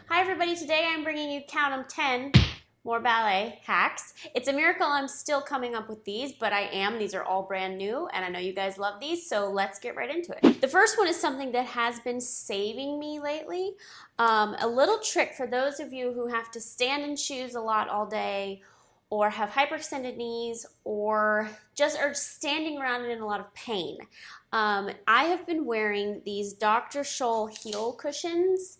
Hi everybody, today I'm bringing you, count 'em, 10 more ballet hacks. It's a miracle I'm still coming up with these, but I am. These are all brand new and I know you guys love these, so let's get right into it. The first one is something that has been saving me lately. A little trick for those of you who have to stand in shoes a lot all day, or have hyperextended knees, or just are standing around and in a lot of pain. I have been wearing these Dr. Scholl heel cushions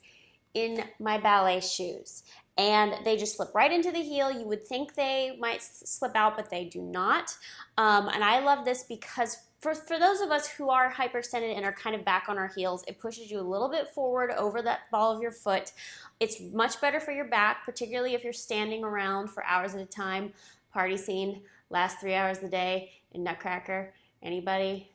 in my ballet shoes, and they just slip right into the heel. You would think they might slip out, but they do not. And I love this because for those of us who are hyperextended and are kind of back on our heels, it pushes you a little bit forward over that ball of your foot. It's much better for your back, particularly if you're standing around for hours at a time. Party scene, last 3 hours of the day in Nutcracker. Anybody?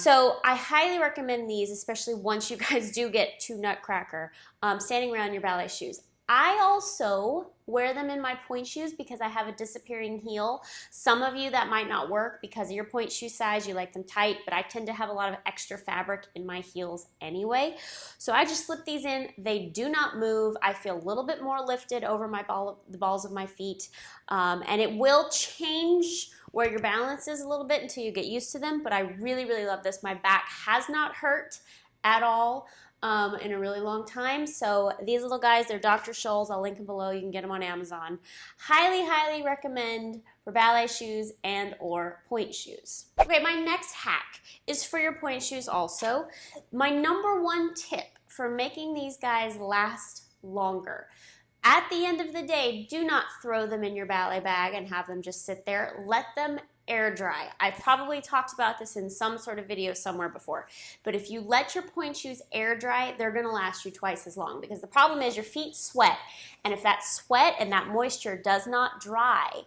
So I highly recommend these, especially once you guys do get to Nutcracker, standing around in your ballet shoes. I also wear them in my pointe shoes because I have a disappearing heel. Some of you that might not work because of your pointe shoe size, you like them tight, but I tend to have a lot of extra fabric in my heels anyway. So I just slip these in. They do not move. I feel a little bit more lifted over the balls of my feet, and it will change where your balance is a little bit until you get used to them, but I really, really love this. My back has not hurt at all in a really long time. So these little guys, they're Dr. Scholls. I'll link them below. You can get them on Amazon. Highly, highly recommend for ballet shoes and or pointe shoes. Okay, my next hack is for your pointe shoes also. My #1 tip for making these guys last longer. At the end of the day, do not throw them in your ballet bag and have them just sit there. Let them air dry. I probably talked about this in some sort of video somewhere before, but if you let your pointe shoes air dry, they're gonna last you twice as long, because the problem is your feet sweat, and if that sweat and that moisture does not dry,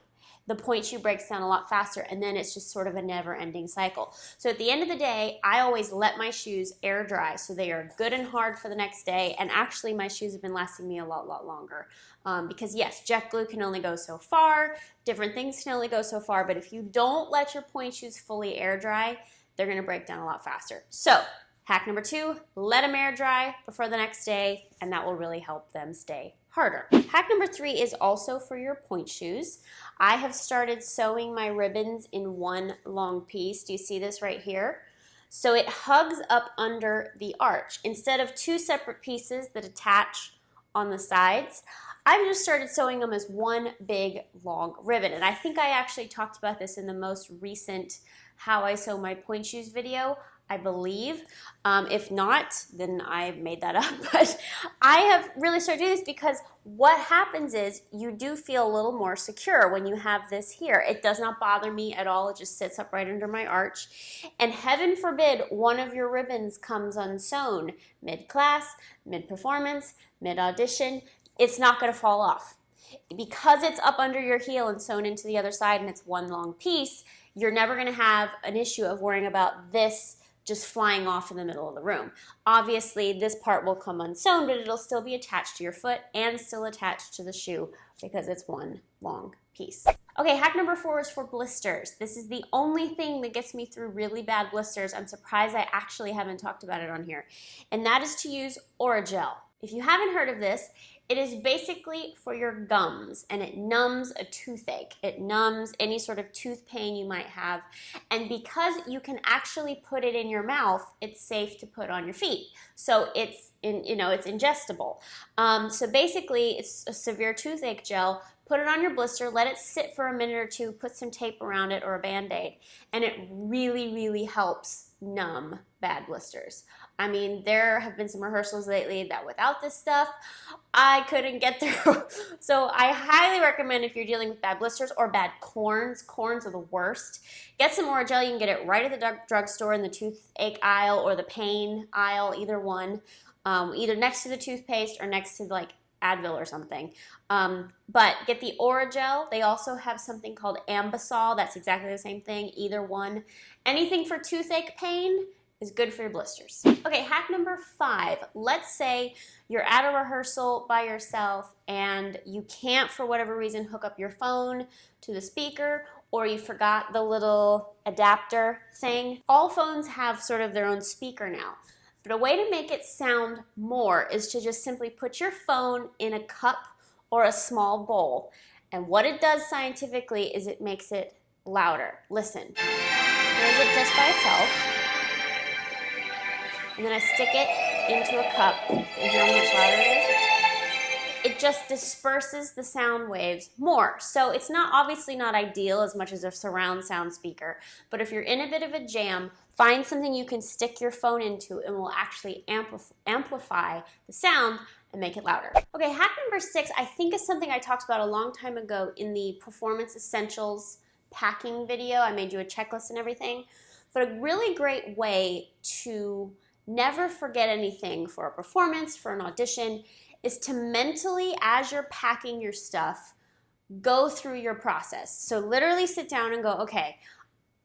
the pointe shoe breaks down a lot faster, and then it's just sort of a never-ending cycle. So at the end of the day, I always let my shoes air dry so they are good and hard for the next day, and actually my shoes have been lasting me a lot longer. Because yes, jet glue can only go so far, different things can only go so far, but if you don't let your pointe shoes fully air dry, they're gonna break down a lot faster. So hack #2, let them air dry before the next day, and that will really help them stay harder. Hack #3 is also for your pointe shoes. I have started sewing my ribbons in one long piece. Do you see this right here? So it hugs up under the arch. Instead of two separate pieces that attach on the sides, I've just started sewing them as one big long ribbon. And I think I actually talked about this in the most recent How I Sew My Pointe Shoes video, I believe. If not, then I made that up. But I have really started doing this because what happens is you do feel a little more secure when you have this here. It does not bother me at all. It just sits up right under my arch. And heaven forbid one of your ribbons comes unsewn mid-class, mid-performance, mid-audition. It's not going to fall off. Because it's up under your heel and sewn into the other side and it's one long piece, you're never going to have an issue of worrying about this just flying off in the middle of the room. Obviously, this part will come unsewn, but it'll still be attached to your foot and still attached to the shoe because it's one long piece. Okay, hack #4 is for blisters. This is the only thing that gets me through really bad blisters. I'm surprised I actually haven't talked about it on here. And that is to use Oragel. If you haven't heard of this, it is basically for your gums, and it numbs a toothache. It numbs any sort of tooth pain you might have. And because you can actually put it in your mouth, it's safe to put on your feet. So it's ingestible. So basically, it's a severe toothache gel. Put it on your blister, let it sit for a minute or two, put some tape around it or a Band-Aid, and it really, really helps numb bad blisters. I mean, there have been some rehearsals lately that without this stuff, I couldn't get through. So I highly recommend, if you're dealing with bad blisters or bad corns, corns are the worst, get some Oragel. You can get it right at the drugstore in the toothache aisle or the pain aisle, either one, either next to the toothpaste or next to like Advil or something. But get the Oragel. They also have something called Ambisol. That's exactly the same thing, either one. Anything for toothache pain is good for your blisters. Okay, hack #5. Let's say you're at a rehearsal by yourself and you can't, for whatever reason, hook up your phone to the speaker, or you forgot the little adapter thing. All phones have sort of their own speaker now. But a way to make it sound more is to just simply put your phone in a cup or a small bowl. And what it does scientifically is it makes it louder. Listen. Here's it just by itself. And then I stick it into a cup. And hear how much louder it is? It just disperses the sound waves more. So it's not obviously not ideal as much as a surround sound speaker, but if you're in a bit of a jam, find something you can stick your phone into and will actually amplify the sound and make it louder. Okay, hack number 6, I think is something I talked about a long time ago in the Performance Essentials packing video. I made you a checklist and everything, but a really great way to never forget anything for a performance, for an audition, is to mentally, as you're packing your stuff, go through your process. So literally sit down and go, okay,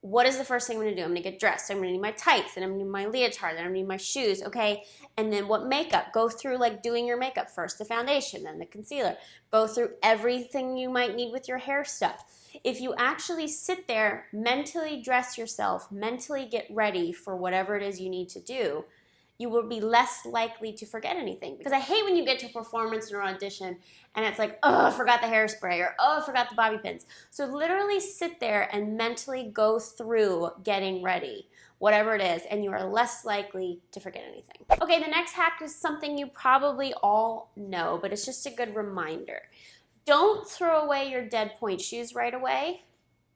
what is the first thing I'm gonna do? I'm gonna get dressed. I'm gonna need my tights, and I'm gonna need my leotard, then I'm gonna need my shoes, okay? And then what makeup? Go through like doing your makeup first, the foundation, then the concealer. Go through everything you might need with your hair stuff. If you actually sit there, mentally dress yourself, mentally get ready for whatever it is you need to do, you will be less likely to forget anything. Because I hate when you get to a performance or audition and it's like, oh, I forgot the hairspray, or oh, I forgot the bobby pins. So literally sit there and mentally go through getting ready, whatever it is, and you are less likely to forget anything. Okay, the next hack is something you probably all know, but it's just a good reminder. Don't throw away your dead pointe shoes right away.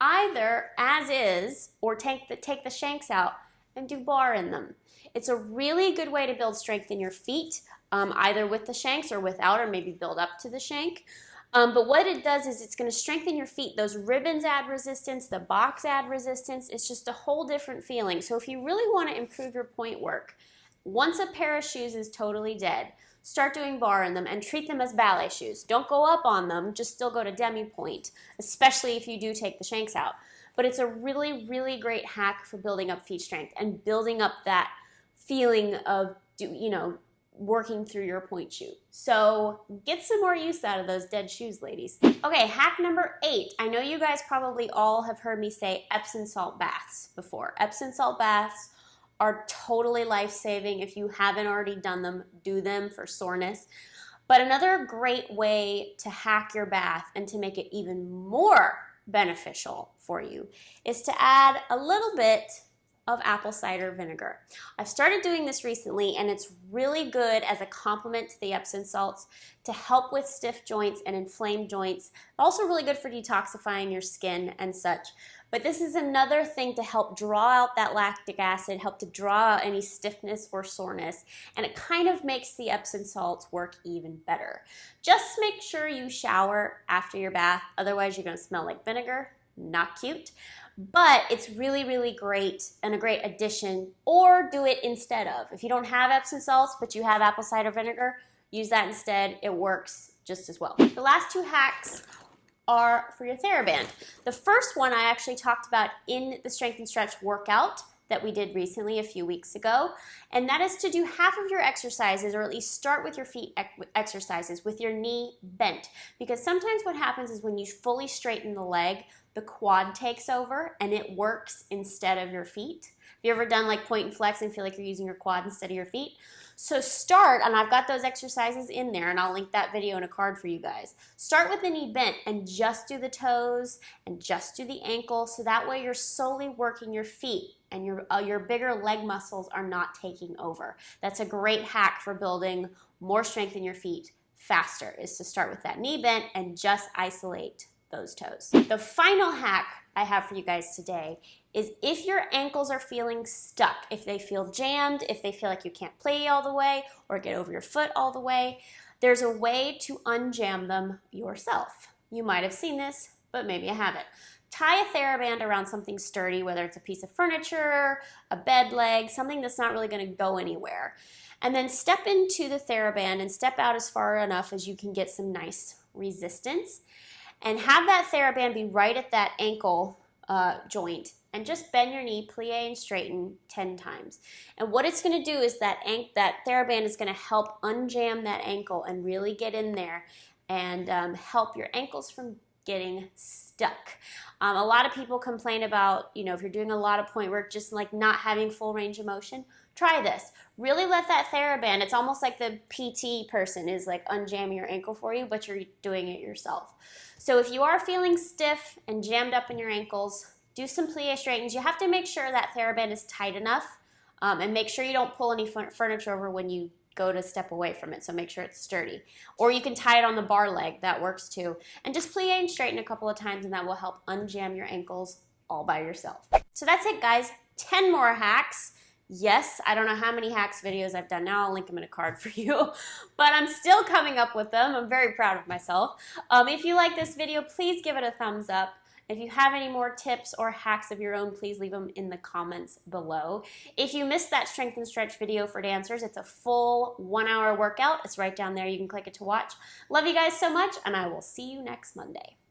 Either as is, or take the shanks out and do bar in them. It's a really good way to build strength in your feet, either with the shanks or without, or maybe build up to the shank. But what it does is it's going to strengthen your feet. Those ribbons add resistance, the box add resistance. It's just a whole different feeling. So if you really want to improve your pointe work, once a pair of shoes is totally dead, start doing bar in them and treat them as ballet shoes. Don't go up on them, just still go to demi-pointe, especially if you do take the shanks out. But it's a really, really great hack for building up feet strength and building up that feeling of, working through your pointe shoe. So get some more use out of those dead shoes, ladies. Okay, hack number 8. I know you guys probably all have heard me say Epsom salt baths before. Epsom salt baths are totally life-saving. If you haven't already done them, do them for soreness. But another great way to hack your bath and to make it even more beneficial for you is to add a little bit of apple cider vinegar. I've started doing this recently, and it's really good as a complement to the Epsom salts to help with stiff joints and inflamed joints. Also really good for detoxifying your skin and such. But this is another thing to help draw out that lactic acid, help to draw out any stiffness or soreness, and it kind of makes the Epsom salts work even better. Just make sure you shower after your bath, otherwise you're gonna smell like vinegar. Not cute. But it's really, really great and a great addition, or do it instead of. If you don't have Epsom salts, but you have apple cider vinegar, use that instead. It works just as well. The last 2 hacks are for your TheraBand. The first one I actually talked about in the Strength and Stretch workout that we did recently a few weeks ago, and that is to do half of your exercises, or at least start with your feet exercises with your knee bent, because sometimes what happens is when you fully straighten the leg, the quad takes over and it works instead of your feet. Have you ever done like point and flex and feel like you're using your quad instead of your feet? So start, and I've got those exercises in there, and I'll link that video in a card for you guys. Start with the knee bent and just do the toes and just do the ankle, so that way you're solely working your feet and your bigger leg muscles are not taking over. That's a great hack for building more strength in your feet faster, is to start with that knee bent and just isolate those toes. The final hack I have for you guys today is if your ankles are feeling stuck, if they feel jammed, if they feel like you can't play all the way or get over your foot all the way, there's a way to unjam them yourself. You might have seen this, but maybe you haven't. Tie a TheraBand around something sturdy, whether it's a piece of furniture, a bed leg, something that's not really going to go anywhere. And then step into the TheraBand and step out as far enough as you can get some nice resistance. And have that TheraBand be right at that ankle joint, and just bend your knee, plie and straighten 10 times. And what it's going to do is that TheraBand is going to help unjam that ankle and really get in there and help your ankles from getting stuck. A lot of people complain about, if you're doing a lot of pointe work, just like not having full range of motion. Try this. really let that TheraBand, it's almost like the PT person is like unjamming your ankle for you, but you're doing it yourself. So if you are feeling stiff and jammed up in your ankles, do some plie straightens. You have to make sure that TheraBand is tight enough, and make sure you don't pull any furniture over when you go to step away from it, so make sure it's sturdy. Or you can tie it on the bar leg, that works too. And just plie and straighten a couple of times, and that will help unjam your ankles all by yourself. So that's it, guys. 10 more hacks. Yes, I don't know how many hacks videos I've done now. I'll link them in a card for you, but I'm still coming up with them. I'm very proud of myself. If you like this video, please give it a thumbs up. If you have any more tips or hacks of your own, please leave them in the comments below. If you missed that strength and stretch video for dancers, it's a full 1-hour workout. It's right down there. You can click it to watch. Love you guys so much, and I will see you next Monday.